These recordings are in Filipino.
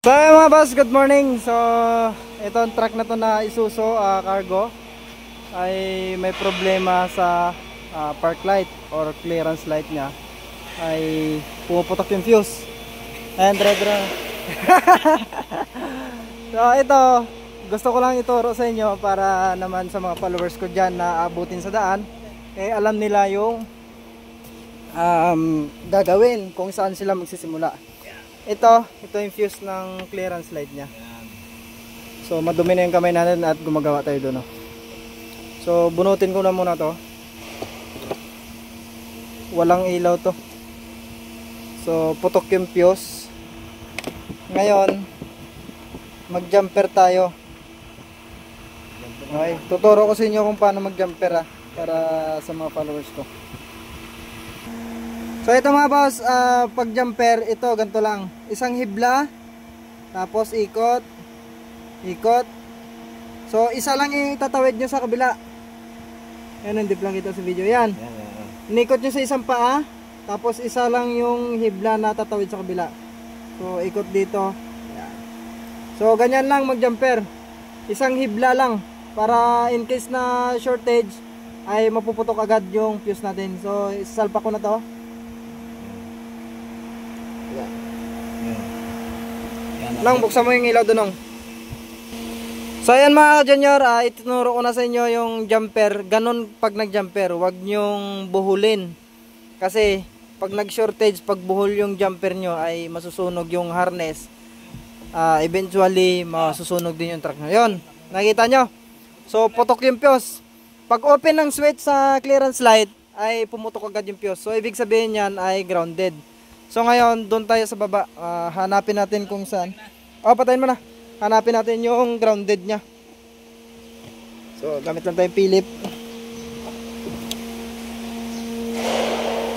So mga boss, good morning. So itong truck na to na Isuzu cargo ay may problema sa park light or clearance light niya. Ay pumuputok yung fuse. And so ito, gusto ko lang ituro sa inyo para naman sa mga followers ko dyan na abutin sa daan, eh alam nila yung gagawin kung saan sila magsisimula. Ito yung fuse ng clearance light niya. So madumi na yung kamay natin at gumagawa tayo doon. So bunutin ko na muna to. Walang ilaw to. So putok yung fuse. Ngayon mag jumper tayo. Okay, tuturo ko sa inyo kung paano mag jumper para sa mga followers ko. So ito mga boss, pag jumper, ito ganito lang. Isang hibla, tapos ikot, ikot. So isa lang itatawid nyo sa kabila. Ayan, hindi lang kita sa video. Yan. Inikot nyo sa isang paa, tapos isa lang yung hibla na tatawid sa kabila. So ikot dito. Ayan. So ganyan lang mag jumper. Isang hibla lang, para in case na shortage, ay mapuputok agad yung fuse natin. So isalpa ko na to. Lang, buksan mo yung ilaw doon. So ayan mga junior, itinuro ko na sa inyo yung jumper. Ganon pag nag-jumper, wag nyong buhulin. Kasi pag nag-shortage, pag buhol yung jumper nyo ay masusunog yung harness. Eventually masusunog din yung truck nyo. Yun, nakita nyo? So putok yung fuse. Pag open ng switch sa clearance light, ay pumutok agad yung fuse. So ibig sabihin yan ay grounded. So ngayon, doon tayo sa baba. Hanapin natin kung saan. Patayin mo na. Hanapin natin yung grounded nya. So gamit lang tayong Philip.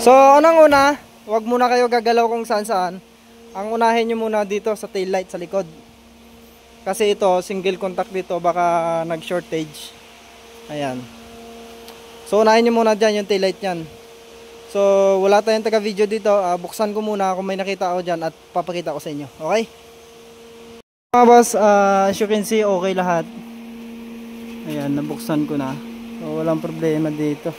So unang una, wag muna kayo gagalaw kung saan saan. Ang unahin nyo muna dito sa tail light sa likod. Kasi ito, single contact dito, baka nag shortage. Ayan. So unahin nyo muna dyan yung tail light nyan. So wala tayong taga video dito, buksan ko muna kung may nakita ako dyan at papakita ko sa inyo. Okay? Mga boss, as you can see, okay lahat. Ayan, nabuksan ko na. So walang problema dito.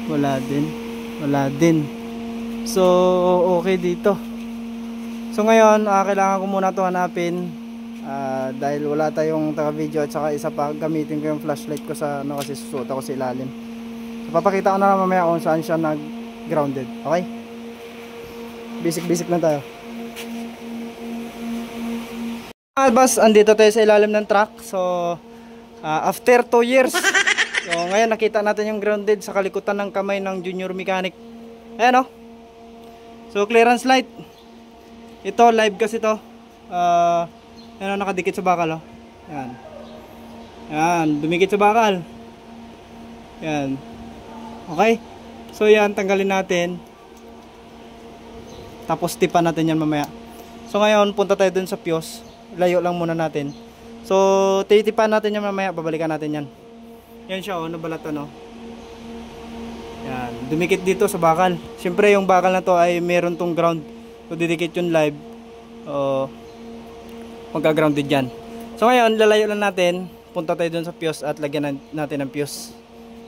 Wala din. So okay dito. So ngayon, kailangan ko muna ito hanapin. Dahil wala tayong taga video at saka isa pa, gamitin ko yung flashlight ko sa kasi susuot ako sa ilalim. Papakita ko na lang mamaya kung saan siya nag-grounded. Okay? Basic na tayo. Boss, andito tayo sa ilalim ng truck. So, after 2 years, so ngayon nakita natin yung grounded sa kalikutan ng kamay ng junior mechanic. Ayan o. So, clearance light. Ito, live kasi ito. Ayan o, nakadikit sa bakal o. Ayan. Ayan, dumikit sa bakal. Ayan. Okay, so yan, tanggalin natin. Tapos tipan natin yan mamaya. So ngayon, punta tayo dun sa fuse. Layo lang muna natin. So titipan natin yan mamaya, babalikan natin yan. Yan siya, nabalat ano. Yan, dumikit dito sa bakal. Siyempre yung bakal na to ay meron tong ground. So didikit yung live, magka-grounded dyan. So ngayon, lalayo lang natin. Punta tayo dun sa fuse at lagyan natin ng fuse.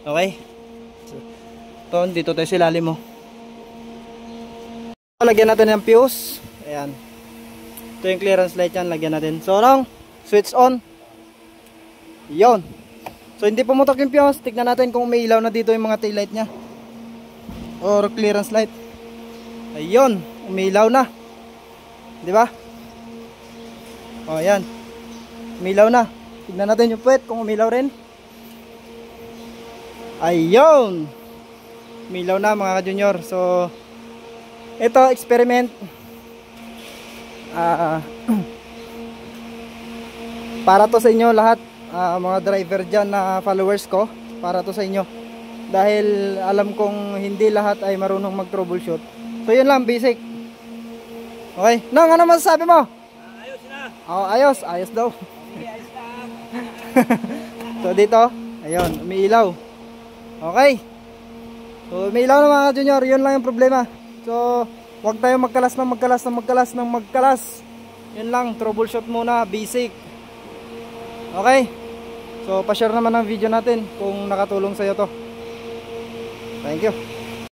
Okay? So, dito tayo sa ilalim mo. Lagyan natin ng fuse. Ayan. Ito yung clearance light yan. Lagyan natin. So, switch on. Yon. So, hindi pumutok yung fuse. Tignan natin kung may ilaw na dito yung mga tail light nya. Or clearance light. Ayun. Umilaw na. Diba? O, ayan. Umilaw na. Tignan natin yung puwet kung umilaw rin. Ayun. Umilaw na mga ka-junior. So ito, experiment. Para to sa inyo lahat, mga driver dyan na followers ko. Para to sa inyo. Dahil alam kong hindi lahat ay marunong mag troubleshoot. So yun lang, basic. Okay, Nong, ano masasabi mo? Ayos na. Ayos daw. Ayos lang. So dito, ayun, umiilaw. Okay. So may ilaw na mga junior, yun lang yung problema. So Huwag tayo magkalas ng magkalas. Yun lang, troubleshoot muna, basic. Okay? So, pa-share naman ang video natin kung nakatulong sa'yo to. Thank you.